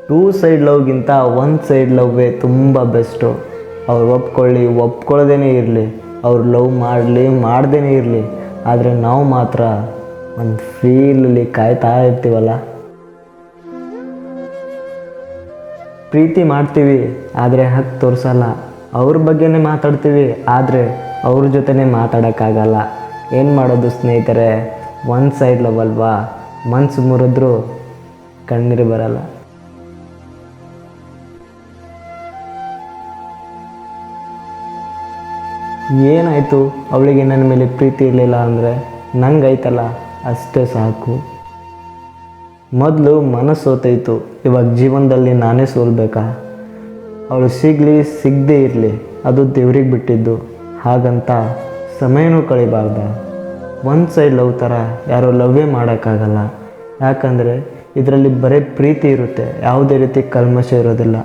Two side ಲವ್ಗಿಂತ one side ಲವ್ವೇ ತುಂಬ best. ಅವ್ರು ಒಪ್ಕೊಳ್ಳೋದೇ ಇರಲಿ, ಅವ್ರು ಲವ್ ಮಾಡ್ದೇ ಇರಲಿ, ಆದರೆ ನಾವು ಮಾತ್ರ ಒಂದು ಫೀಲಲ್ಲಿ ಕಾಯ್ತಾ ಇರ್ತೀವಲ್ಲ. ಪ್ರೀತಿ ಮಾಡ್ತೀವಿ ಆದರೆ ಹಕ್ಕು ತೋರಿಸಲ್ಲ, ಅವ್ರ ಬಗ್ಗೆನೇ ಮಾತಾಡ್ತೀವಿ ಆದರೆ ಅವ್ರ ಜೊತೆನೇ ಮಾತಾಡೋಕ್ಕಾಗಲ್ಲ. ಏನು ಮಾಡೋದು ಸ್ನೇಹಿತರೆ, ಒನ್ ಸೈಡ್ ಲವ್ ಅಲ್ವಾ, ಮನ್ಸು ಮುರಿದ್ರೂ ಕಣ್ಣೀರು ಬರಲ್ಲ. ಏನಾಯಿತು, ಅವಳಿಗೆ ನನ್ನ ಮೇಲೆ ಪ್ರೀತಿ ಇರಲಿಲ್ಲ ಅಂದರೆ ನಂಗೈತಲ್ಲ ಅಷ್ಟೇ ಸಾಕು. ಮೊದಲು ಮನಸ್ಸು ಸೋತೈತು, ಇವಾಗ ಜೀವನದಲ್ಲಿ ನಾನೇ ಸೋಲ್ಬೇಕಾ? ಅವಳು ಸಿಗದೇ ಇರಲಿ, ಅದು ದೇವ್ರಿಗೆ ಬಿಟ್ಟಿದ್ದು. ಹಾಗಂತ ಸಮಯನೂ ಕಳಿಬಾರ್ದ? ಒನ್ ಸೈಡ್ ಲವ್ ಥರ ಯಾರೋ ಲವ್ವೇ ಮಾಡೋಕ್ಕಾಗಲ್ಲ. ಯಾಕಂದರೆ ಇದರಲ್ಲಿ ಬರೀ ಪ್ರೀತಿ ಇರುತ್ತೆ, ಯಾವುದೇ ರೀತಿ ಕಲ್ಮಶ ಇರೋದಿಲ್ಲ.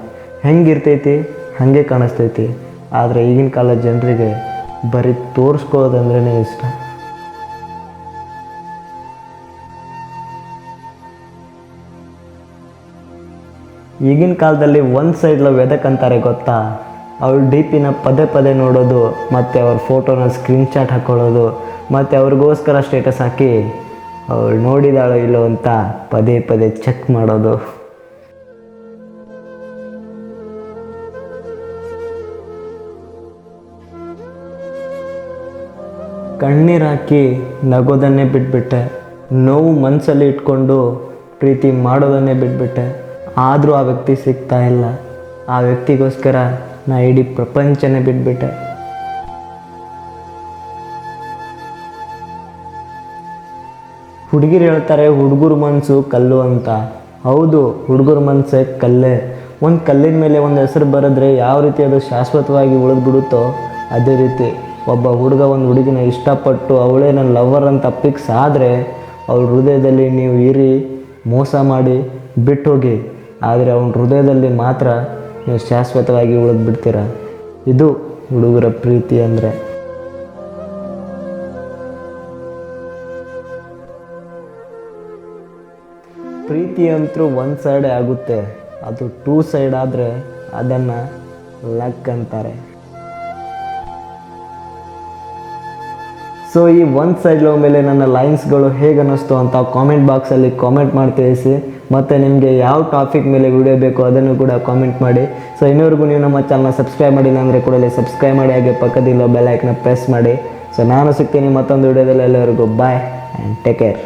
ಹೆಂಗಿರ್ತೈತಿ ಹಾಗೆ ಕಾಣಿಸ್ತೈತಿ. ಆದರೆ ಈಗಿನ ಕಾಲದ ಜನರಿಗೆ ಬರೀ ತೋರಿಸ್ಕೊಳ್ಳೋದಂದ್ರೇ ಇಷ್ಟ. ಈಗಿನ ಕಾಲದಲ್ಲಿ ಒನ್ ಸೈಡ್ ಲವ್ ಎದಕ್ಕಂತಾರೆ ಗೊತ್ತಾ? ಅವಳು ಡಿ ಪಿನ ಪದೇ ನೋಡೋದು, ಮತ್ತು ಅವ್ರ ಫೋಟೋನ ಸ್ಕ್ರೀನ್ಶಾಟ್ ಹಾಕ್ಕೊಳ್ಳೋದು, ಮತ್ತು ಅವ್ರಿಗೋಸ್ಕರ ಸ್ಟೇಟಸ್ ಹಾಕಿ ಅವಳು ನೋಡಿದಾಳೋ ಇಲ್ಲೋ ಅಂತ ಪದೇ ಚೆಕ್ ಮಾಡೋದು. ಕಣ್ಣೀರು ಹಾಕಿ ನಗೋದನ್ನೇ ಬಿಟ್ಬಿಟ್ಟೆ, ನೋವು ಮನಸ್ಸಲ್ಲಿ ಇಟ್ಕೊಂಡು ಪ್ರೀತಿ ಮಾಡೋದನ್ನೇ ಬಿಟ್ಬಿಟ್ಟೆ. ಆದರೂ ಆ ವ್ಯಕ್ತಿ ಸಿಗ್ತಾ ಇಲ್ಲ. ಆ ವ್ಯಕ್ತಿಗೋಸ್ಕರ ನಾ ಇಡೀ ಪ್ರಪಂಚನೇ ಬಿಟ್ಬಿಟ್ಟೆ. ಹುಡುಗಿರು ಹೇಳ್ತಾರೆ ಹುಡುಗರ ಮನಸ್ಸು ಕಲ್ಲು ಅಂತ. ಹೌದು, ಹುಡುಗರ ಮನಸ್ಸೇ ಕಲ್ಲೇ. ಒಂದು ಕಲ್ಲಿನ ಮೇಲೆ ಒಂದು ಹೆಸರು ಬರೆದ್ರೆ ಯಾವ ರೀತಿ ಅದು ಶಾಶ್ವತವಾಗಿ ಉಳಿದ್ಬಿಡುತ್ತೋ ಅದೇ ರೀತಿ ಒಬ್ಬ ಹುಡುಗ ಒಂದು ಹುಡುಗಿನ ಇಷ್ಟಪಟ್ಟು ಅವಳೇ ನನ್ನ ಲವರ್ ಅಂತ ಫಿಕ್ಸ್ ಆದರೆ ಅವ್ಳ ಹೃದಯದಲ್ಲಿ ನೀವು ಇರಿ, ಮೋಸ ಮಾಡಿ ಬಿಟ್ಟು ಹೋಗಿ, ಆದರೆ ಅವನ ಹೃದಯದಲ್ಲಿ ಮಾತ್ರ ನೀವು ಶಾಶ್ವತವಾಗಿ ಉಳಿದ್ಬಿಡ್ತೀರ. ಇದು ಹುಡುಗರ ಪ್ರೀತಿ ಅಂದರೆ. ಪ್ರೀತಿ ಅಂತೂ ಒನ್ ಸೈಡೇ ಆಗುತ್ತೆ, ಅದು ಟೂ ಸೈಡ್ ಆದರೆ ಅದನ್ನು ಲಕ್ ಅಂತಾರೆ. ಸೊ ಈ ಒನ್ ಸೈಡ್ ಲವ್ ಮೇಲೆ ನನ್ನ ಲೈನ್ಸ್ಗಳು ಹೇಗೆ ಅನ್ನಿಸ್ತು ಅಂತ ಕಾಮೆಂಟ್ ಬಾಕ್ಸಲ್ಲಿ ಕಾಮೆಂಟ್ ಮಾಡಿ ತಿಳಿಸಿ. ಮತ್ತು ನಿಮಗೆ ಯಾವ ಟಾಪಿಕ್ ಮೇಲೆ ವಿಡಿಯೋ ಬೇಕೋ ಅದನ್ನು ಕೂಡ ಕಾಮೆಂಟ್ ಮಾಡಿ. ಸೊ ಇನ್ನೂವರೆಗೂ ನೀವು ನಮ್ಮ ಚಾನಲ್ನ ಸಬ್ಸ್ಕ್ರೈಬ್ ಮಾಡಿಲ್ಲ ಅಂದರೆ ಕೂಡಲೇ ಸಬ್ಸ್ಕ್ರೈಬ್ ಮಾಡಿ, ಹಾಗೆ ಪಕ್ಕದಿಲ್ಲ ಬೆಲ್ ಐಕನ್ನ ಪ್ರೆಸ್ ಮಾಡಿ. ಸೊ ನಾನು ಸಿಗ್ತೀನಿ ಮತ್ತೊಂದು ವಿಡಿಯೋದಲ್ಲಿ. ಎಲ್ಲರಿಗೂ ಬಾಯ್ ಆ್ಯಂಡ್ ಟೇಕ್ ಕೇರ್.